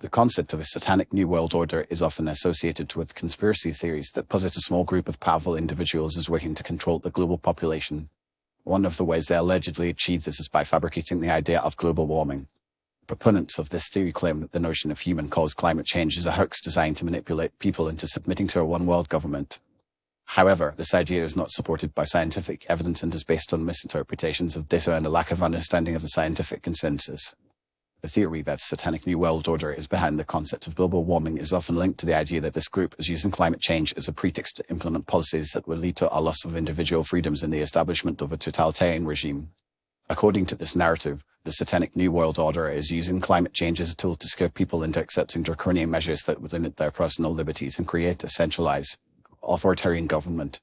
The concept of a Satanic New World Order is often associated with conspiracy theories that posit a small group of powerful individuals as working to control the global population. One of the ways they allegedly achieve this is by fabricating the idea of global warming. Proponents of this theory claim that the notion of human-caused climate change is a hoax designed to manipulate people into submitting to a one-world government. However, this idea is not supported by scientific evidence and is based on misinterpretations of data and a lack of understanding of the scientific consensus. The theory that Satanic New World Order is behind the concept of global warming is often linked to the idea that this group is using climate change as a pretext to implement policies that would lead to a loss of individual freedoms and the establishment of a totalitarian regime. According to this narrative, the Satanic New World Order is using climate change as a tool to scare people into accepting draconian measures that would limit their personal liberties and create a centralized, authoritarian government.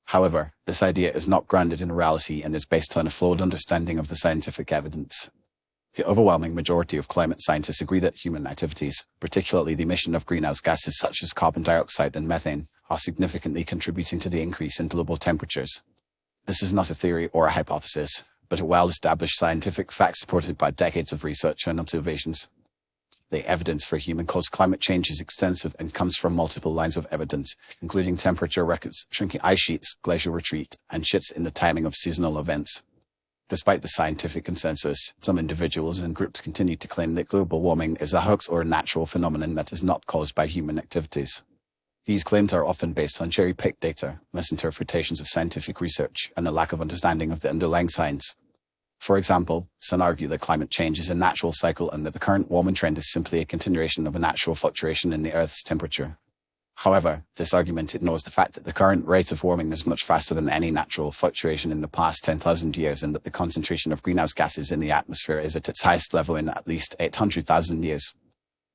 However, this idea is not grounded in reality and is based on a flawed understanding of the scientific evidence. The overwhelming majority of climate scientists agree that human activities, particularly the emission of greenhouse gases such as carbon dioxide and methane, are significantly contributing to the increase in global temperatures. This is not a theory or a hypothesis, but a well-established scientific fact supported by decades of research and observations. The evidence for human-caused climate change is extensive and comes from multiple lines of evidence, including temperature records, shrinking ice sheets, glacial retreat, and shifts in the timing of seasonal events. Despite the scientific consensus, some individuals and groups continue to claim that global warming is a hoax or a natural phenomenon that is not caused by human activities. These claims are often based on cherry-picked data, misinterpretations of scientific research, and a lack of understanding of the underlying science. For example, some argue that climate change is a natural cycle and that the current warming trend is simply a continuation of a natural fluctuation in the Earth's temperature. However, this argument ignores the fact that the current rate of warming is much faster than any natural fluctuation in the past 10,000 years and that the concentration of greenhouse gases in the atmosphere is at its highest level in at least 800,000 years.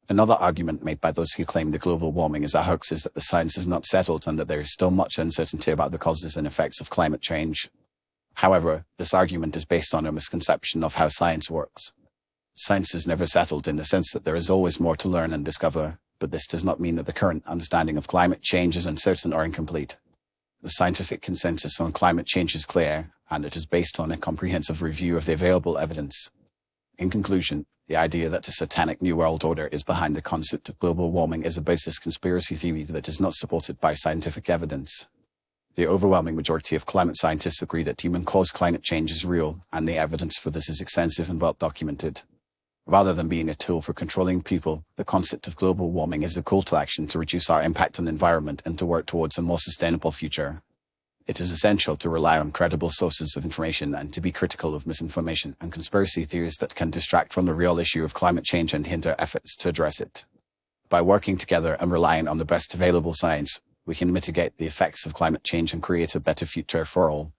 Another argument made by those who claim that global warming is a hoax is that the science is not settled and that there is still much uncertainty about the causes and effects of climate change. However, this argument is based on a misconception of how science works. Science is never settled in the sense that there is always more to learn and discover, but this does not mean that the current understanding of climate change is uncertain or incomplete. The scientific consensus on climate change is clear, and it is based on a comprehensive review of the available evidence. In conclusion, the idea that the Satanic New World Order is behind the concept of global warming is a baseless conspiracy theory that is not supported by scientific evidence. The overwhelming majority of climate scientists agree that human-caused climate change is real, and the evidence for this is extensive and well documented. Rather than being a tool for controlling people, the concept of global warming is a call to action to reduce our impact on the environment and to work towards a more sustainable future. It is essential to rely on credible sources of information and to be critical of misinformation and conspiracy theories that can distract from the real issue of climate change and hinder efforts to address it. By working together and relying on the best available science, we can mitigate the effects of climate change and create a better future for all.